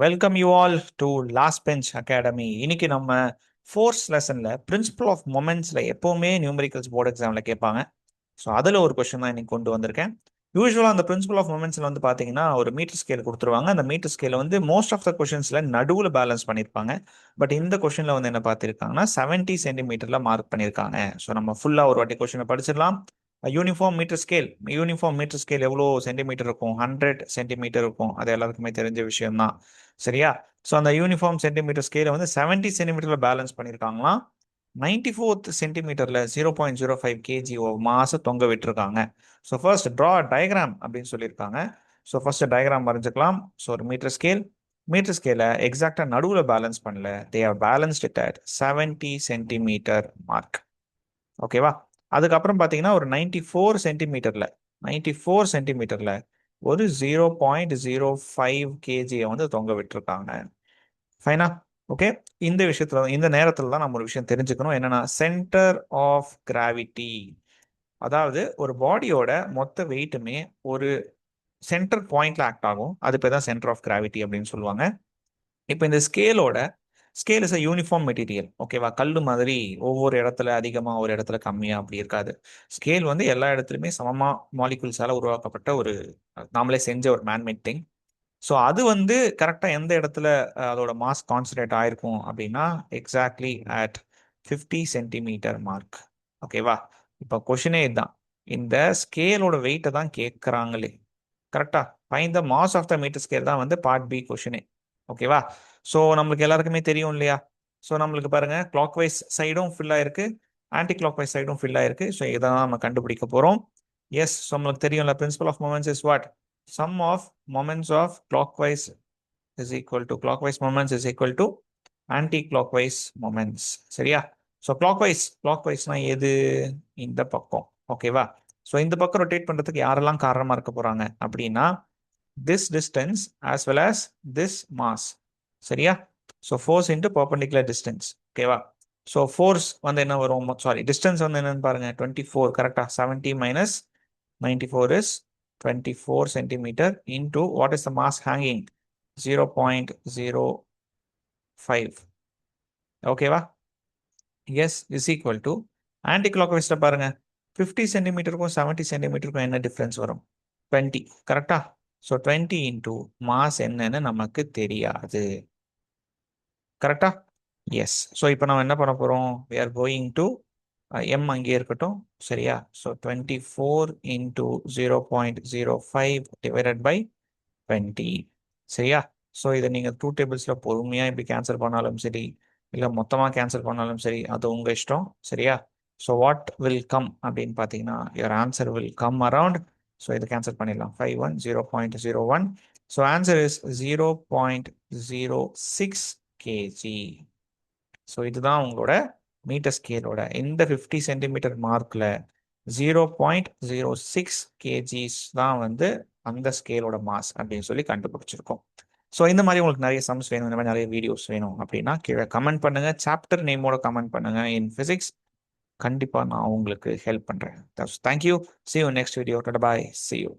Welcome you all to last bench academy. இன்னைக்கு நம்ம force லெசன்ல principal of மொமெண்ட்ஸ்ல எப்பவுமே numericals board எக்ஸாம்ல கேட்பாங்க. ஸோ அதில் ஒரு கொஸ்டின் தான் இன்னைக்கு கொண்டு வந்திருக்கேன். யூஸ்வலாக அந்த பிரின்சிபல் ஆஃப் மொமெண்ட்ஸ்ல வந்து பார்த்தீங்கன்னா ஒரு மீட்டர் ஸ்கேல் கொடுத்துருவாங்க. அந்த மீட்டர் ஸ்கேல வந்து மோஸ்ட் ஆஃப் த கொஸ்டின்ஸ்ல நடுவில் பேலன்ஸ் பண்ணியிருப்பாங்க. பட் இந்த கொஸ்டின்ல வந்து என்ன பார்த்திருக்காங்கன்னா 70 சென்டிமீட்டர்ல மார்க் பண்ணியிருக்காங்க. ஸோ நம்ம ஃபுல்லாக ஒரு வாட்டி கொஸ்டினை படிச்சிடலாம். யூனிஃபார்ம் மீட்டர் ஸ்கேல் எவ்வளோ சென்டிமீட்டர் இருக்கும்? 100 சென்டிமீட்டர் இருக்கும். அது எல்லாருக்குமே தெரிஞ்ச விஷயம் தான். சரியா? ஸோ அந்த யூனிஃபார்ம் சென்டிமீட்டர் ஸ்கேலை வந்து 70 சென்டிமீட்டர்ல பேலன்ஸ் பண்ணியிருக்காங்களாம். 94th சென்டிமீட்டர்ல 0.05 கேஜி மாச தொங்க விட்டுருக்காங்க. ஸோ ஃபர்ஸ்ட் ட்ரா டயக்ராம் அப்படின்னு சொல்லியிருக்காங்க. ஸோ ஃபர்ஸ்ட் டயக்ராம் வரைஞ்சிக்கலாம். ஸோ ஒரு மீட்டர் ஸ்கேலை எக்ஸாக்டா நடுவில் பேலன்ஸ் பண்ணல. They are balanced it at 70 centimetre mark. ஓகேவா? அதுக்கப்புறம் பார்த்தீங்கன்னா ஒரு 94 சென்டிமீட்டர்ல ஒரு 0.05 கேஜியை வந்து தொங்க விட்டுருக்காங்க. ஃபைனா? ஓகே. இந்த நேரத்தில் தான் நம்ம ஒரு விஷயம் தெரிஞ்சுக்கணும். என்னன்னா சென்டர் ஆஃப் கிராவிட்டி. அதாவது ஒரு பாடியோட மொத்த வெயிட்டுமே ஒரு சென்டர் பாயிண்ட்ல ஆக்ட் ஆகும். அது பேர் தான் சென்டர் ஆஃப் கிராவிட்டி அப்படின்னு சொல்லுவாங்க. இப்போ இந்த scale is a uniform material. ஓகேவா? கல்லு மாதிரி ஒவ்வொரு இடத்துல அதிகமா ஒரு இடத்துல கம்மியா அப்படி இருக்காது. ஸ்கேல் வந்து எல்லா இடத்துலையுமே சமமா மாலிகுல்ஸால உருவாக்கப்பட்ட ஒரு நாமளே செஞ்ச ஒரு மேன்மேட் திங். ஸோ அது வந்து கரெக்டாக எந்த இடத்துல அதோட மாஸ் கான்சன்ட்ரேட் ஆயிருக்கும் அப்படின்னா எக்ஸாக்ட்லி அட் 50 சென்டிமீட்டர் மார்க். ஓகேவா? இப்போ கொஷினே இதுதான். இந்த ஸ்கேலோட வெயிட்டை தான் கேட்குறாங்களே. கரெக்டா? Find the mass of the metre scale தான் வந்து பார்ட் பி கொஷினே. ஓகேவா? ஸோ நம்மளுக்கு எல்லாருக்குமே தெரியும் இல்லையா? ஸோ நம்மளுக்கு பாருங்க, கிளாக் வைஸ் சைடும் ஃபில் ஆயிருக்கு, ஆன்டி கிளாக் வைஸ் சைடும் ஃபில் ஆயிருக்கு. ஸோ இதை தான் நம்ம கண்டுபிடிக்க போறோம். எஸ், நம்மளுக்கு தெரியும்ல, principle of moments is what? Sum of moments of clockwise moments is equal to anti-clockwise moments. சரியா? ஸோ கிளாக்வைஸ்னா எது? இந்த பக்கம். ஓகேவா? ஸோ இந்த பக்கம் ரொட்டேட் பண்றதுக்கு யாரெல்லாம் காரணமா இருக்க போறாங்க அப்படின்னா this distance as well as this mass. சரியா? So force into perpendicular distance. ஓகேவா? ஸோ ஃபோர்ஸ் வந்து என்ன வரும்? சாரி, டிஸ்டன்ஸ் வந்து என்னன்னு பாருங்க, 24. கரெக்டா? 70 minus 94 is 24 centimeter into what is the mass hanging? 0.05. ஓகேவா? எஸ், இஸ் ஈக்குவல் டு ஆன்டி கிளாக் வைஸ்ல பாருங்க, 50 சென்டிமீட்டருக்கும் 70 சென்டிமீட்டருக்கும் என்ன டிஃபரன்ஸ் வரும்? 20. கரெக்டா? ஸோ 20 இன்டூ மாஸ் என்னன்னு நமக்கு தெரியாது. கரெக்டா? எஸ். ஸோ இப்போ நம்ம என்ன பண்ண போறோம்? we are going to M அங்கே இருக்கட்டும். சரியா? So 24 into 0.05 divided by 20. சரியா? ஸோ இதை நீங்கள் 2 டேபிள்ஸில் பொறுமையாக இப்படி கேன்சல் பண்ணாலும் சரி, இல்லை மொத்தமாக கேன்சல் பண்ணாலும் சரி, அது உங்கள் இஷ்டம். சரியா? ஸோ வாட் வில் கம் அப்படின்னு பார்த்தீங்கன்னா your answer will come around. So இதை கேன்சல் பண்ணிடலாம். 51 0.01. So answer is 0.06 KG. So இதுதான் உங்களோட மீட்டர் ஸ்கேலோட இந்த 50 சென்டிமீட்டர் மார்க்ல 0.06 கேஜிஸ் தான் வந்து அந்த ஸ்கேலோட மாஸ் அப்படின்னு சொல்லி கண்டுபிடிச்சிருக்கோம். ஸோ இந்த மாதிரி உங்களுக்கு நிறைய சம்ஸ் வேணும், இந்த மாதிரி நிறைய வீடியோஸ் வேணும் அப்படின்னா கீழே கமெண்ட் பண்ணுங்க. சாப்டர் நேமோட கமெண்ட் பண்ணுங்க இன் பிசிக்ஸ். கண்டிப்பாக நான் உங்களுக்கு ஹெல்ப் பண்ணுறேன். Thank you. See you next video. Bye. See you.